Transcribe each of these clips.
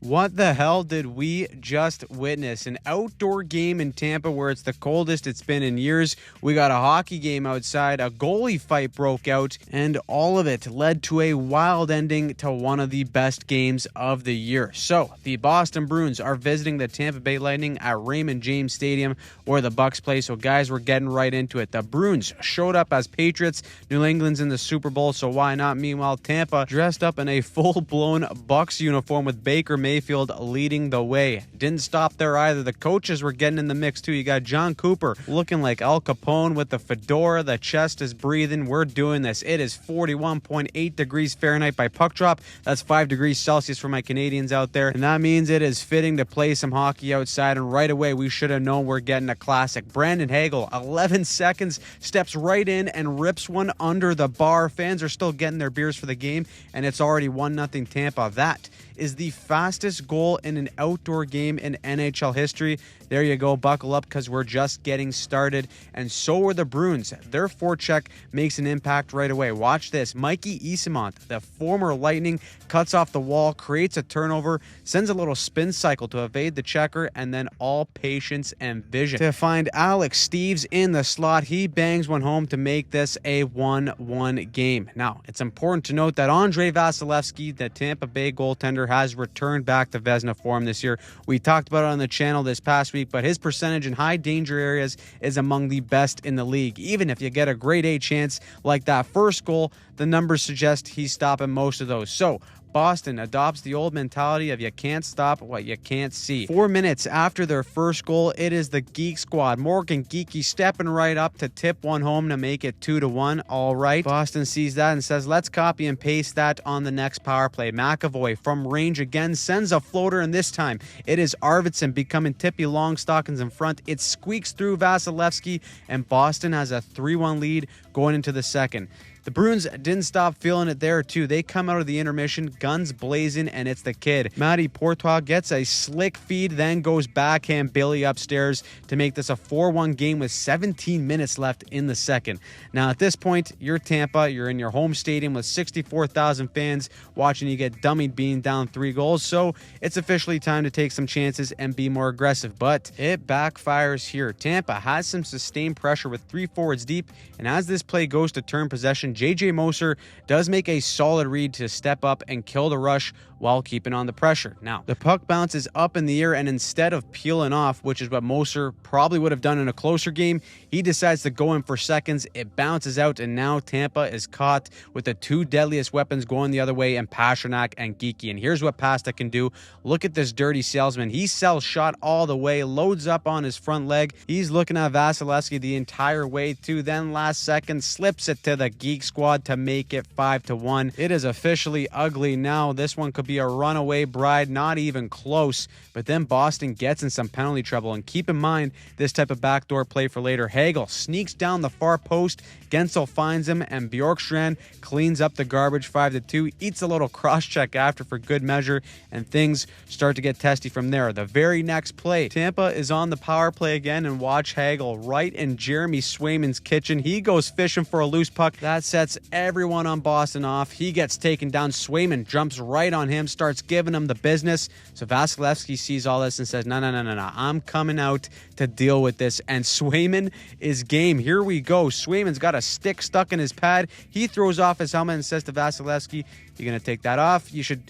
What the hell did we just witness? An outdoor game in Tampa where it's the coldest it's been in years. We got a hockey game outside, a goalie fight broke out, and all of it led to a wild ending to one of the best games of the year. So, the Boston Bruins are visiting the Tampa Bay Lightning at Raymond James Stadium where the Bucks play. So, guys, we're getting right into it. The Bruins showed up as Patriots. New England's in the Super Bowl, so why not? Meanwhile, Tampa dressed up in a full-blown Bucks uniform with Baker Mayfield leading the way. Didn't stop there either. The coaches were getting in the mix too. You got John Cooper looking like Al Capone with the fedora. The chest is breathing. We're doing this. It is 41.8 degrees Fahrenheit by puck drop. That's 5 degrees Celsius for my Canadians out there. And that means it is fitting to play some hockey outside. And right away, we should have known we're getting a classic. Brandon Hagel, 11 seconds, steps right in and rips one under the bar. Fans are still getting their beers for the game, and it's already 1-0 Tampa. That is the fastest goal in an outdoor game in NHL history. There you go. Buckle up because we're just getting started. And so are the Bruins. Their forecheck makes an impact right away. Watch this. Mikey Eyssimont, the former Lightning, cuts off the wall, creates a turnover, sends a little spin cycle to evade the checker, and then all patience and vision to find Alex Steeves in the slot. He bangs one home to make this a 1-1 game. Now, it's important to note that Andrei Vasilevskiy, the Tampa Bay goaltender, has returned back to Vezina form this year. We talked about it on the channel this past week, but his percentage in high danger areas is among the best in the league. Even if you get a grade A chance like that first goal, the numbers suggest he's stopping most of those. So, Boston adopts the old mentality of you can't stop what you can't see. 4 minutes after their first goal, it is the Geek Squad. Morgan Geeky stepping right up to tip one home to make it 2-1. All right. Boston sees that and says, let's copy and paste that on the next power play. McAvoy from range again sends a floater, and this time it is Arvidsson becoming Tippy Longstockings in front. It squeaks through Vasilevskiy, and Boston has a 3-1 lead going into the second. The Bruins didn't stop feeling it there, too. They come out of the intermission, guns blazing, and it's the kid. Matty Courtois gets a slick feed, then goes backhand Billy upstairs to make this a 4-1 game with 17 minutes left in the second. Now, at this point, you're Tampa. You're in your home stadium with 64,000 fans watching you get dummied being down 3 goals. So it's officially time to take some chances and be more aggressive. But it backfires here. Tampa has some sustained pressure with 3 forwards deep, and as this play goes to turn possession, J.J. Moser does make a solid read to step up and kill the rush while keeping on the pressure. Now, the puck bounces up in the air, and instead of peeling off, which is what Moser probably would have done in a closer game, he decides to go in for seconds. It bounces out, and now Tampa is caught with the 2 deadliest weapons going the other way, and Pastrnak and Geeky. And here's what Pasta can do. Look at this dirty salesman. He sells shot all the way, loads up on his front leg. He's looking at Vasilevskiy the entire way too. Then last second, slips it to the Geek Squad to make it 5-1. It is officially ugly now. This one could be a runaway bride, not even close. But then Boston gets in some penalty trouble, and keep in mind this type of backdoor play for later. Hagel sneaks down the far post. Gensel finds him, and Bjorkstrand cleans up the garbage 5-2. Eats a little cross check after for good measure, and things start to get testy from there. The very next play, Tampa is on the power play again, and watch Hagel right in Jeremy Swayman's kitchen. He goes fishing for a loose puck. That sets everyone on Boston off. He gets taken down. Swayman jumps right on him, starts giving him the business. So Vasilevskiy sees all this and says, no, I'm coming out to deal with this. And Swayman is game. Here we go. Swayman's got a stick stuck in his pad. He throws off his helmet and says to Vasilevskiy, "You're going to take that off? You should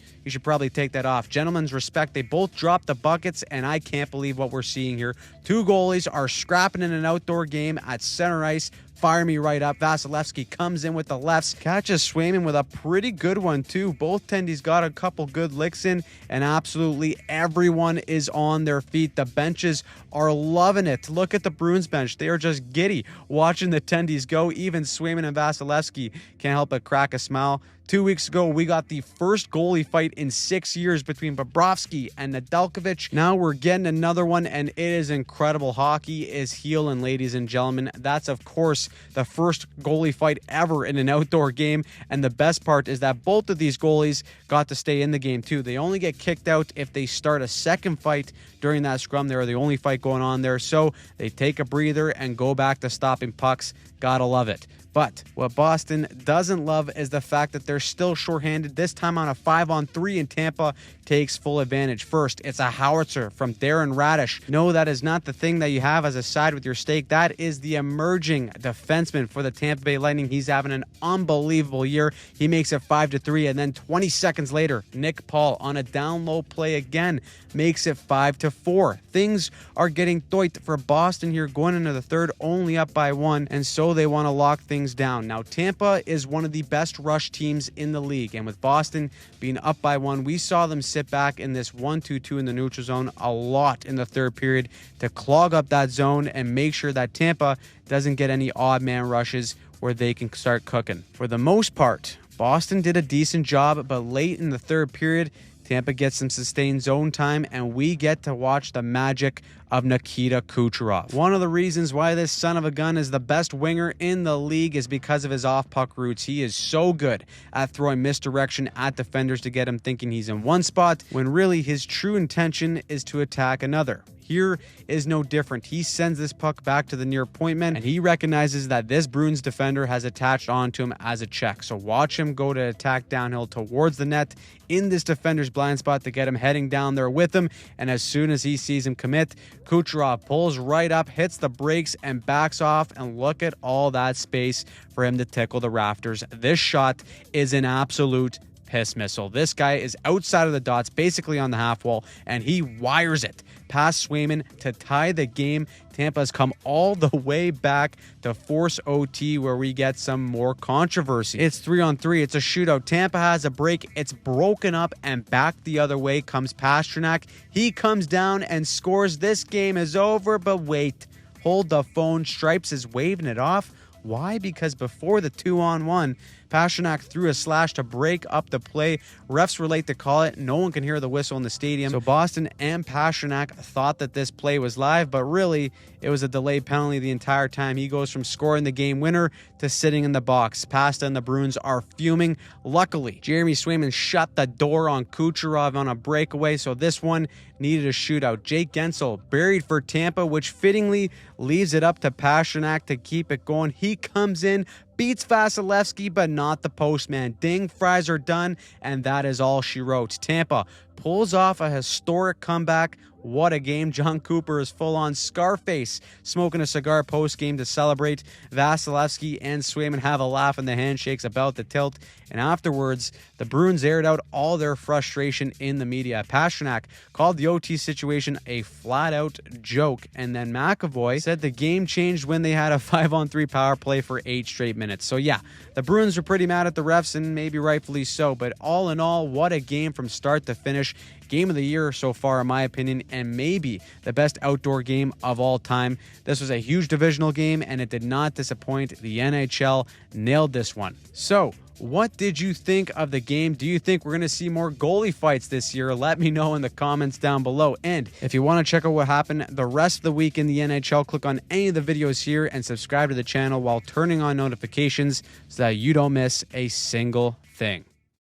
probably take that off." Gentlemen's respect. They both drop the buckets, and I can't believe what we're seeing here. 2 goalies are scrapping in an outdoor game at center ice. Fire me right up. Vasilevskiy comes in with the lefts, catches Swayman with a pretty good one too. Both tendies got a couple good licks in, and absolutely everyone is on their feet. The benches are loving it. Look at the Bruins bench. They are just giddy watching the tendies go. Even Swayman and Vasilevskiy can't help but crack a smile. 2 weeks ago, we got the first goalie fight in 6 years between Bobrovsky and Nedeljkovic. Now we're getting another one, and it is incredible. Hockey is healing, ladies and gentlemen. That's, of course, the first goalie fight ever in an outdoor game, and the best part is that both of these goalies got to stay in the game, too. They only get kicked out if they start a second fight during that scrum. They are the only fight going on there, so they take a breather and go back to stopping pucks. Gotta love it. But what Boston doesn't love is the fact that they're they're still shorthanded, this time on a 5-on-3, and Tampa takes full advantage. First, it's a howitzer from Darren Radish. No, that is not the thing that you have as a side with your steak. That is the emerging defenseman for the Tampa Bay Lightning. He's having an unbelievable year. He makes it 5-3, and then 20 seconds later, Nick Paul on a down low play again makes it 5-4. Things are getting tight for Boston here going into the third, only up by 1, and so they want to lock things down. Now, Tampa is one of the best rush teams in the league, and with Boston being up by 1, we saw them sit back in this 1-2-2 in the neutral zone a lot in the third period to clog up that zone and make sure that Tampa doesn't get any odd man rushes where they can start cooking. For the most part, Boston did a decent job, but late in the third period, Tampa gets some sustained zone time, and we get to watch the magic of Nikita Kucherov. One of the reasons why this son of a gun is the best winger in the league is because of his off-puck routes. He is so good at throwing misdirection at defenders to get him thinking he's in one spot, when really his true intention is to attack another. Here is no different. He sends this puck back to the near point man, and he recognizes that this Bruins defender has attached onto him as a check. So watch him go to attack downhill towards the net in this defender's blind spot to get him heading down there with him. And as soon as he sees him commit, Kucherov pulls right up, hits the brakes, and backs off. And look at all that space for him to tickle the rafters. This shot is an absolute piss missile. This guy is outside of the dots, basically on the half wall, and he wires it past Swayman to tie the game. Tampa's come all the way back to force OT, where we get some more controversy. It's 3-on-3. It's a shootout. Tampa has a break. It's broken up, and back the other way comes Pastrnak. He comes down and scores. This game is over, but wait. Hold the phone. Stripes is waving it off. Why? Because before the 2-on-1, Pastrnak threw a slash to break up the play. Refs were late to call it. No one can hear the whistle in the stadium. So Boston and Pastrnak thought that this play was live, but really it was a delayed penalty the entire time. He goes from scoring the game winner to sitting in the box. Pasta and the Bruins are fuming. Luckily, Jeremy Swayman shut the door on Kucherov on a breakaway, so this one needed a shootout. Jake Gensel buried for Tampa, which fittingly leaves it up to Pastrnak to keep it going. He comes in, beats Vasilevsky, but not the postman. Ding, fries are done, and that is all she wrote. Tampa pulls off a historic comeback. What a game. John Cooper is full-on Scarface, smoking a cigar post-game to celebrate. Vasilevsky and Swayman have a laugh in the handshakes about the tilt, and afterwards, the Bruins aired out all their frustration in the media. Pastrnak called the OT situation a flat-out joke, and then McAvoy said the game changed when they had a 5-on-3 power play for 8 straight minutes. So yeah, the Bruins were pretty mad at the refs, and maybe rightfully so, but all in all, what a game from start to finish. Game of the year so far, in my opinion, and maybe the best outdoor game of all time. This was a huge divisional game, and it did not disappoint. The NHL nailed this one. So, what did you think of the game? Do you think we're going to see more goalie fights this year? Let me know in the comments down below. And if you want to check out what happened the rest of the week in the NHL, click on any of the videos here and subscribe to the channel while turning on notifications so that you don't miss a single thing.